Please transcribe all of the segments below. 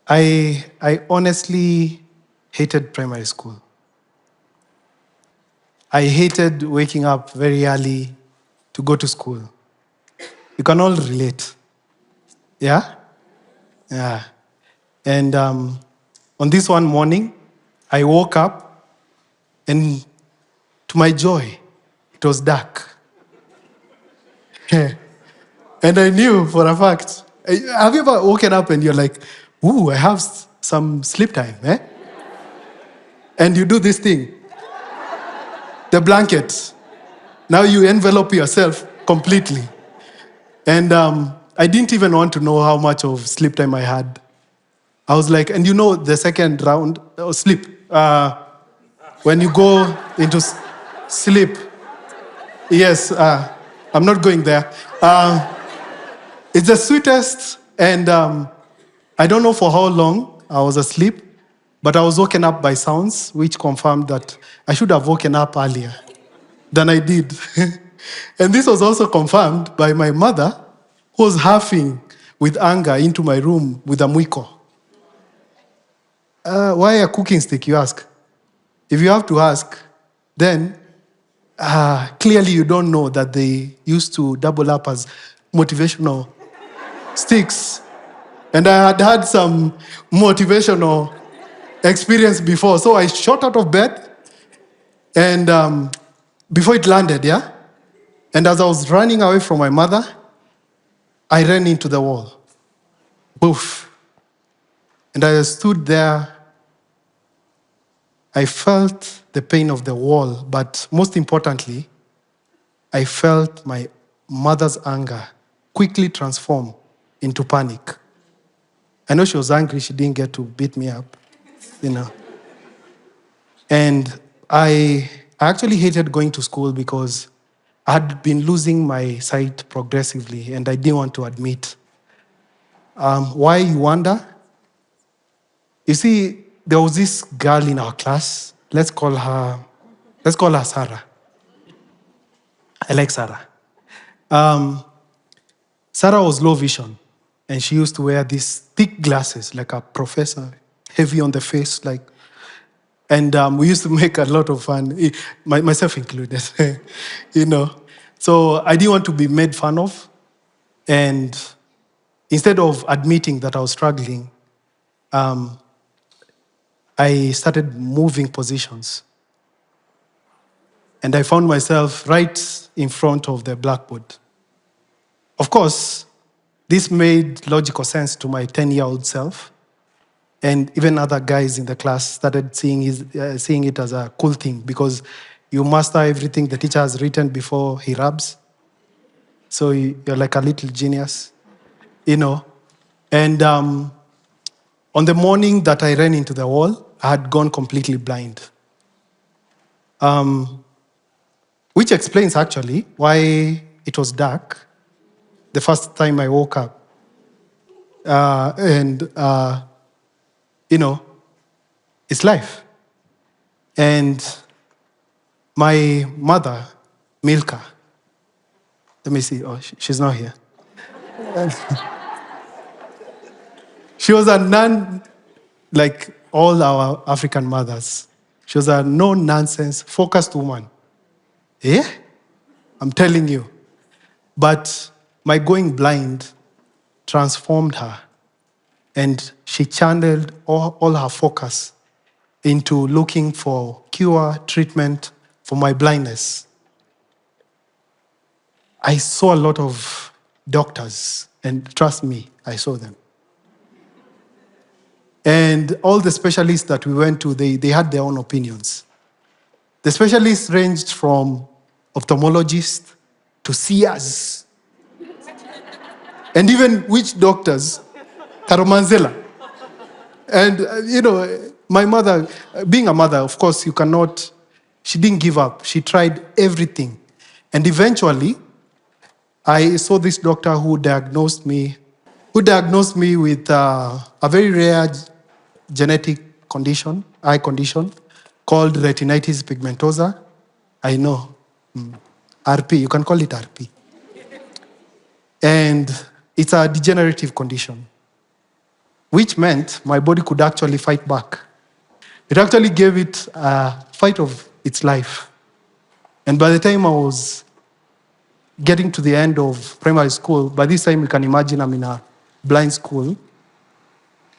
I honestly hated primary school. I hated waking up very early to go to school. You can all relate. Yeah? Yeah. And on this one morning, I woke up and to my joy, it was dark. And I knew for a fact. Have you ever woken up and you're like, ooh, I have some sleep time, eh? And you do this thing, the blanket. Now you envelope yourself completely. And I didn't even want to know how much of sleep time I had. I was like, and you know the second round, sleep, when you go into sleep, yes, I'm not going there. It's the sweetest, and I don't know for how long I was asleep, but I was woken up by sounds which confirmed that I should have woken up earlier than I did. And this was also confirmed by my mother, who was huffing with anger into my room with a mwiko. Why a cooking stick, you ask? If you have to ask, then clearly you don't know that they used to double up as motivational sticks. And I had had some motivational experience before. So I shot out of bed, and before it landed, yeah? And as I was running away from my mother, I ran into the wall. Boof. And I stood there. I felt the pain of the wall, but most importantly, I felt my mother's anger quickly transform into panic. I know she was angry, she didn't get to beat me up, you know. And I actually hated going to school because I had been losing my sight progressively and I didn't want to admit. Why, you wonder? You see, there was this girl in our class. Let's call her Sarah. I like Sarah. Sarah was low vision, and she used to wear these thick glasses, like a professor, heavy on the face, like. And we used to make a lot of fun, myself included, you know. So I didn't want to be made fun of, and instead of admitting that I was struggling, I started moving positions. And I found myself right in front of the blackboard. Of course, this made logical sense to my 10-year-old self. And even other guys in the class started seeing it as a cool thing because you master everything the teacher has written before he rubs. So you're like a little genius, you know. And on the morning that I ran into the wall, I had gone completely blind. Which explains actually why it was dark the first time I woke up. You know, it's life. And my mother, Milka, let me see, oh, she's not here. She was a nun, like all our African mothers. She was a no-nonsense, focused woman. Yeah? I'm telling you. But my going blind transformed her, and she channeled all her focus into looking for cure, treatment for my blindness. I saw a lot of doctors, and trust me, I saw them. And all the specialists that we went to, they had their own opinions. The specialists ranged from ophthalmologists to seers, and even witch doctors, Karomanzela. And, you know, my mother, being a mother, of course, she didn't give up. She tried everything. And eventually, I saw this doctor who diagnosed me with a very rare genetic condition, eye condition, called retinitis pigmentosa. I know. RP, you can call it RP. And it's a degenerative condition. which meant my body could actually fight back. It actually gave it a fight of its life. And by the time I was getting to the end of primary school, by this time you can imagine I'm in a blind school,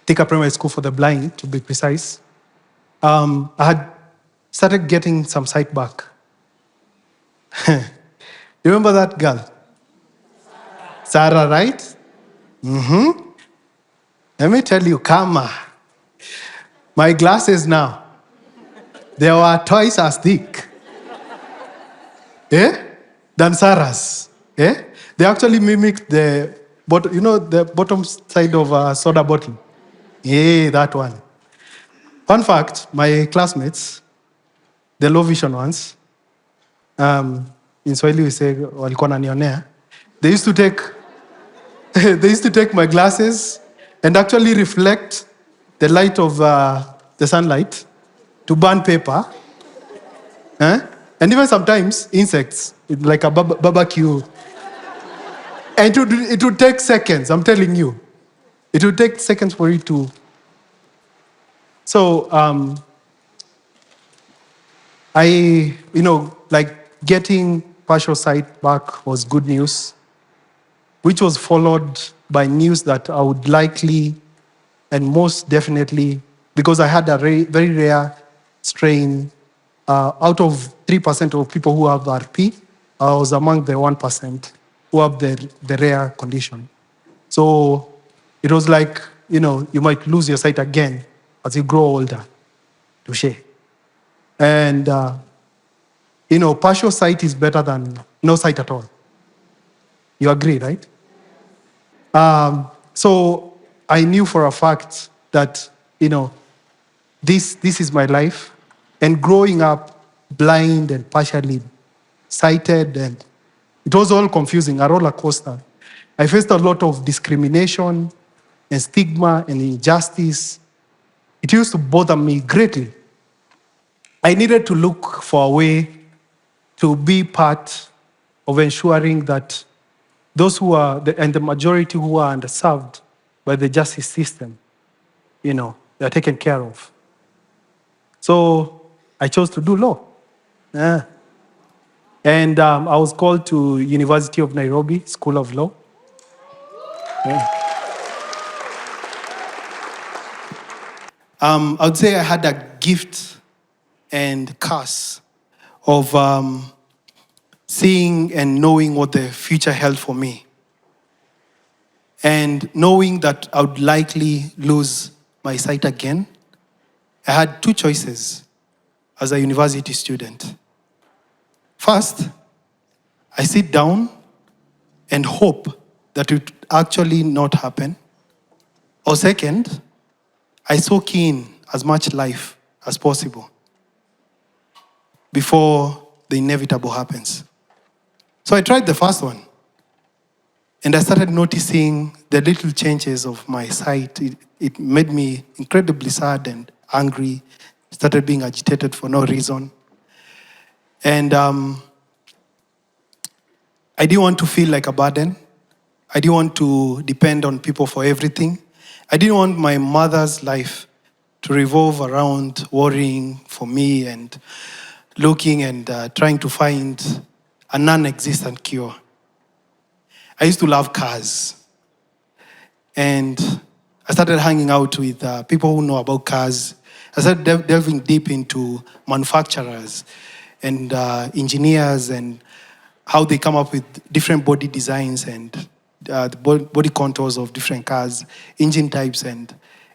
Thika Primary School for the blind, to be precise. I had started getting some sight back. You remember that girl? Sarah, right? Let me tell you, Kama, my glasses now, they were twice as thick than Sarah's. They actually mimicked the bottom side of a soda bottle. That one. Fun fact, my classmates, the low vision ones, in Swahili we say, walikuwa wananionea. They used to take my glasses and actually reflect the light of the sunlight to burn paper. And even sometimes insects, like a barbecue. And it would take seconds, I'm telling you. It would take seconds for it to. So, getting partial sight back was good news, which was followed by news that I would likely and most definitely, because I had a very rare strain, out of 3% of people who have RP, I was among the 1% who have the rare condition. So it was like, you might lose your sight again as you grow older, touche. And, partial sight is better than no sight at all. You agree, right? So I knew for a fact that, this is my life. And growing up blind and partially sighted, and it was all confusing, a roller coaster. I faced a lot of discrimination and stigma and injustice. It used to bother me greatly. I needed to look for a way to be part of ensuring that those who are, and the majority who are underserved by the justice system, they're taken care of. So I chose to do law. And I was called to University of Nairobi School of Law. I would say I had a gift and curse of seeing and knowing what the future held for me. And knowing that I would likely lose my sight again, I had two choices as a university student. First, I sit down and hope that it would actually not happen. Or second, I soak in as much life as possible before the inevitable happens. So I tried the first one. And I started noticing the little changes of my sight. It made me incredibly sad and angry. Started being agitated for no reason. And I didn't want to feel like a burden. I didn't want to depend on people for everything. I didn't want my mother's life to revolve around worrying for me and looking and trying to find a non-existent cure. I used to love cars. And I started hanging out with people who know about cars. I started delving deep into manufacturers and engineers and how they come up with different body designs and the body contours of different cars, engine types, and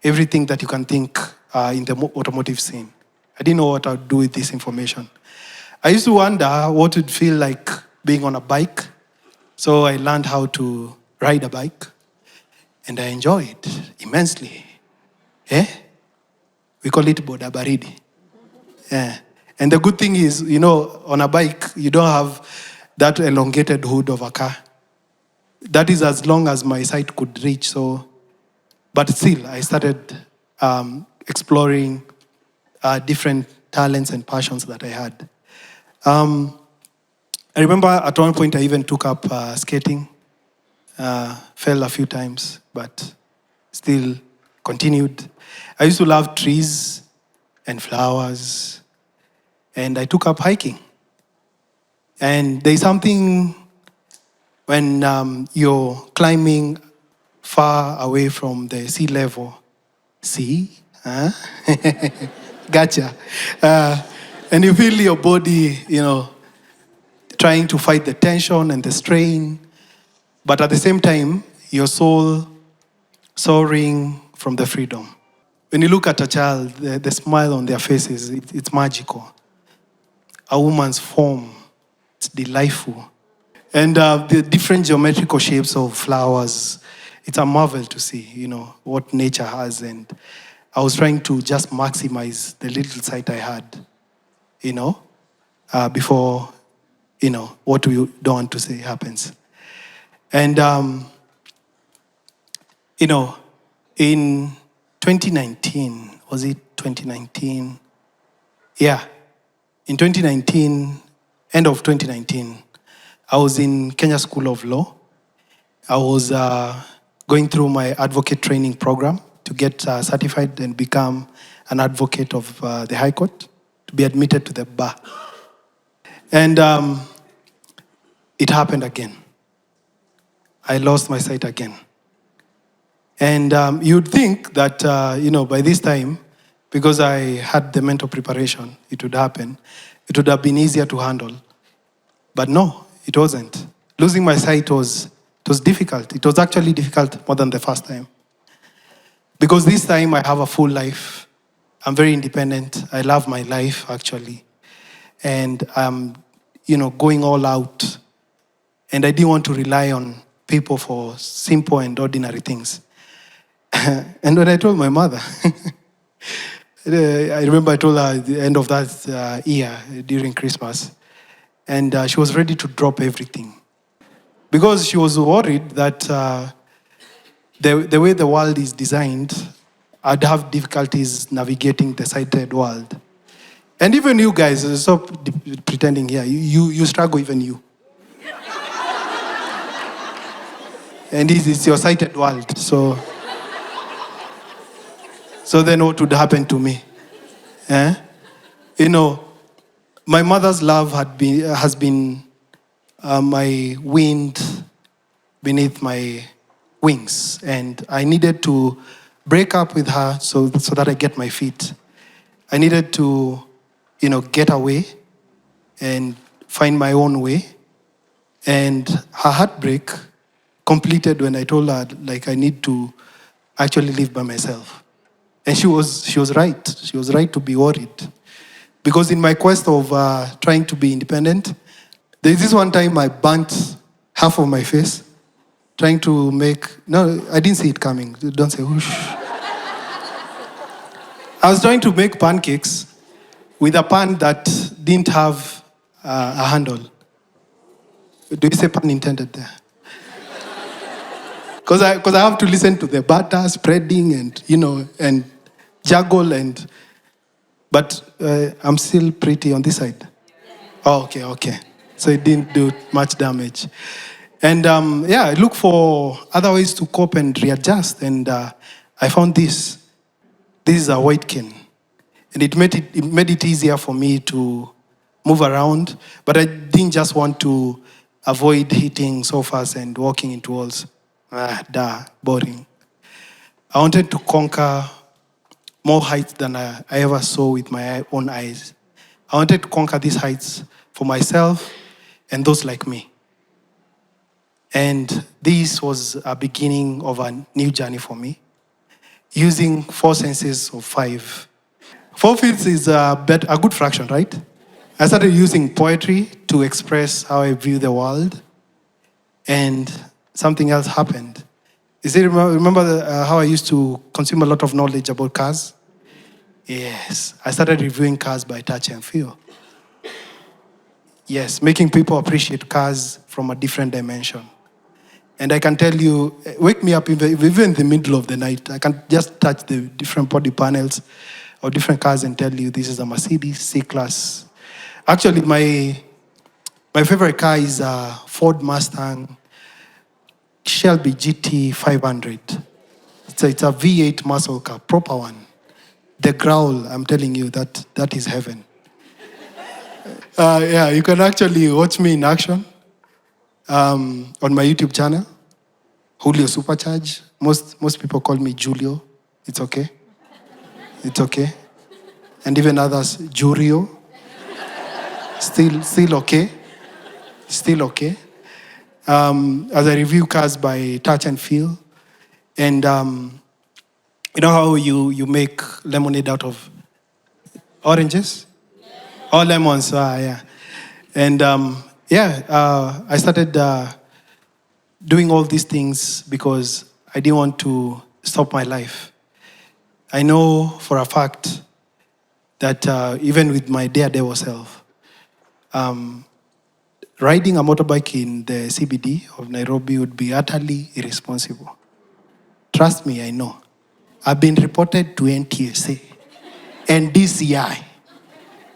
everything that you can think in the automotive scene. I didn't know what I would do with this information. I used to wonder what it would feel like being on a bike. So I learned how to ride a bike, and I enjoy it immensely. We call it boda baridi. And the good thing is, on a bike, you don't have that elongated hood of a car. That is as long as my sight could reach. But still, I started exploring different talents and passions that I had. I remember at one point I even took up skating. Fell a few times, but still continued. I used to love trees and flowers, and I took up hiking. And there's something when you're climbing far away from the sea level. See? Huh? Gotcha. And you feel your body, trying to fight the tension and the strain, but at the same time, your soul soaring from the freedom. When you look at a child, the smile on their faces, it's magical. A woman's form, it's delightful. And the different geometrical shapes of flowers, it's a marvel to see, what nature has. And I was trying to just maximize the little sight I had, before, what we don't want to say happens. And, in 2019, was it 2019? Yeah, in 2019, end of 2019, I was in Kenya School of Law. I was going through my advocate training program to get certified and become an advocate of the High Court, to be admitted to the bar. And it happened again. I lost my sight again. And you'd think that, by this time, because I had the mental preparation, it would happen. It would have been easier to handle. But no, it wasn't. Losing my sight was difficult. It was actually difficult more than the first time. Because this time I have a full life. I'm very independent. I love my life, actually. And I'm, going all out. And I didn't want to rely on people for simple and ordinary things. And when I told my mother, I remember I told her at the end of that year, during Christmas, and she was ready to drop everything. Because she was worried that the way the world is designed, I'd have difficulties navigating the sighted world. And even you guys, stop pretending here, you struggle, even you. And it's your sighted world, so then what would happen to me? My mother's love has been my wind beneath my wings. And I needed to break up with her so that I get my feet. I needed to, get away and find my own way. And her heartbreak completed when I told her, I need to actually live by myself. And she was right. She was right to be worried. Because in my quest of trying to be independent, there's this one time I burnt half of my face trying to no, I didn't see it coming. Don't say whoosh. I was trying to make pancakes with a pan that didn't have a handle. Do you say pun intended there? Because I have to listen to the butter spreading and juggle but I'm still pretty on this side. Oh, okay. So it didn't do much damage. And I look for other ways to cope and readjust. And I found this. This is a white cane. And it made it easier for me to move around. But I didn't just want to avoid hitting sofas and walking into walls. Boring. I wanted to conquer more heights than I ever saw with my own eyes. I wanted to conquer these heights for myself and those like me. And this was a beginning of a new journey for me, using 4 senses of 5. 4/5 is a good fraction, right? I started using poetry to express how I view the world, and something else happened. Remember how I used to consume a lot of knowledge about cars? Yes, I started reviewing cars by touch and feel. Yes, making people appreciate cars from a different dimension. And I can tell you, wake me up even in the middle of the night. I can just touch the different body panels of different cars and tell you this is a Mercedes C-Class. Actually, my favorite car is a Ford Mustang Shelby GT 500. It's a V8 muscle car, proper one. The growl, I'm telling you, that is heaven. Yeah, you can actually watch me in action on my YouTube channel, Julius Supercharge. Most people call me Julio. It's okay. It's okay. And even others, Jurio. Still okay. Still okay. As I review cars by touch and feel. And you know how you make lemonade out of oranges? Or lemons, yeah. And I started doing all these things because I didn't want to stop my life. I know for a fact that even with my daredevil self, riding a motorbike in the CBD of Nairobi would be utterly irresponsible. Trust me, I know. I've been reported to NTSA and DCI.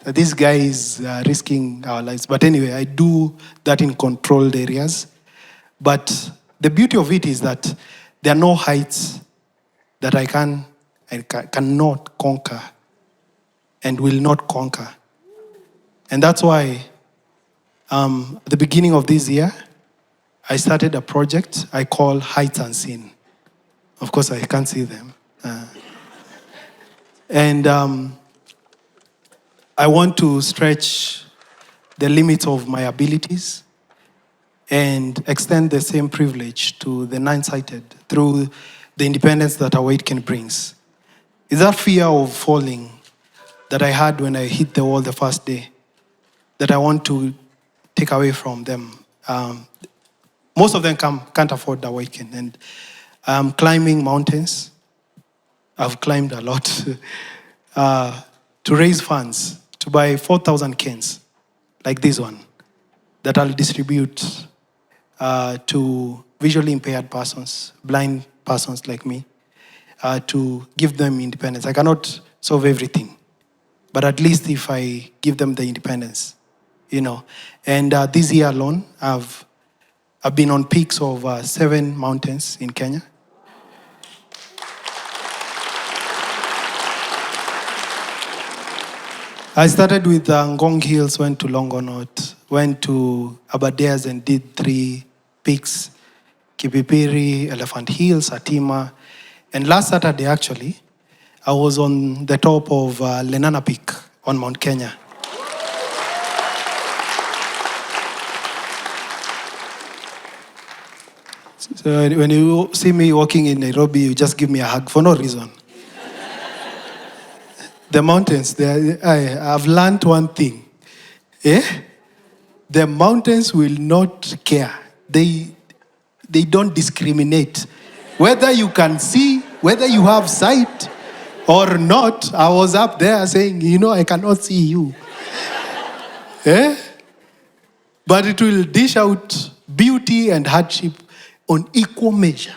This guy is risking our lives. But anyway, I do that in controlled areas. But the beauty of it is that there are no heights that I cannot conquer and will not conquer. And that's why at the beginning of this year, I started a project I call Heights Unseen. Of course, I can't see them. And I want to stretch the limits of my abilities and extend the same privilege to the nine-sighted through the independence that our Awaken brings. Is that fear of falling that I had when I hit the wall the first day that I want to take away from them? Most of them can't afford the Awaken, and I'm climbing mountains. I've climbed a lot to raise funds to buy 4,000 cans like this one that I'll distribute to visually impaired persons, blind persons like me, to give them independence. I cannot solve everything, but at least if I give them the independence, you know. And this year alone, I've been on peaks of 7 mountains in Kenya. I started with Ngong Hills, went to Longonot, went to Aberdares and did 3 peaks, Kipipiri, Elephant Hills, Atima. And last Saturday, actually, I was on the top of Lenana Peak on Mount Kenya. So when you see me walking in Nairobi, you just give me a hug for no reason. The mountains, I've learned one thing. The mountains will not care. They don't discriminate. Whether you can see, whether you have sight or not, I was up there saying, I cannot see you. But it will dish out beauty and hardship on equal measure.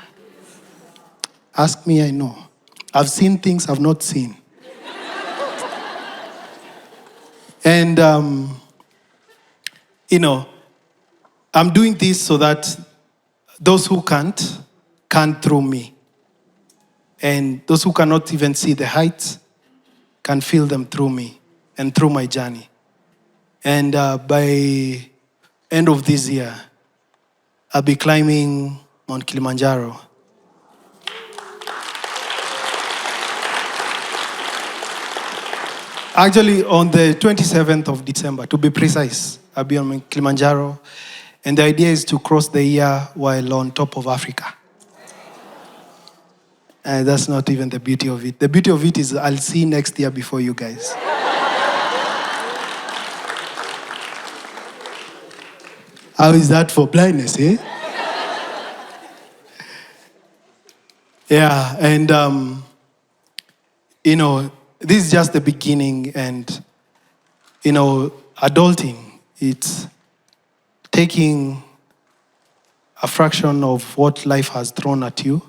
Ask me, I know. I've seen things I've not seen. And, I'm doing this so that those who can't through me. And those who cannot even see the heights can feel them through me and through my journey. And by end of this year, I'll be climbing Mount Kilimanjaro. Actually, on the 27th of December, to be precise, I'll be on Kilimanjaro. And the idea is to cross the year while on top of Africa. And that's not even the beauty of it. The beauty of it is I'll see next year before you guys. How is that for blindness, eh? Yeah, and, this is just the beginning, and, adulting, it's taking a fraction of what life has thrown at you,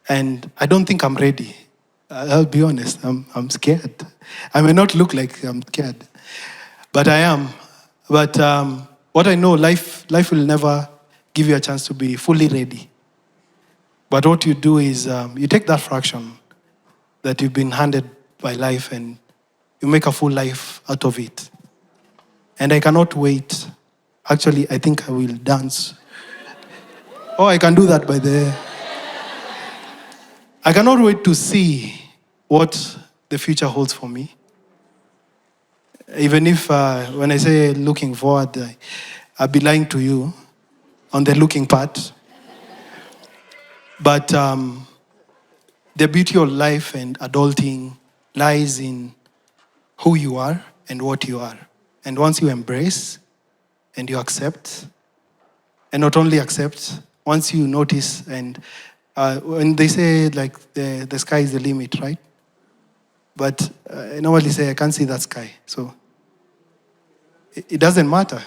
and I don't think I'm ready. I'll be honest, I'm scared. I may not look like I'm scared, but I am. But what I know, life will never give you a chance to be fully ready. But what you do is you take that fraction that you've been handed by life and you make a full life out of it. And I cannot wait. Actually, I think I will dance. Oh, I can do that by the... I cannot wait to see what the future holds for me. Even if when I say looking forward, I'll be lying to you on the looking part. But the beauty of life and adulting lies in who you are and what you are. And once you embrace and you accept, and not only accept, once you notice, and when they say like the sky is the limit, right? But I normally say I can't see that sky, so it doesn't matter.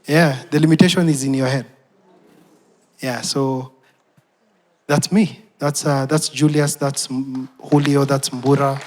Yeah, the limitation is in your head. Yeah, so that's me. That's Julius, that's Julio, that's Mbura.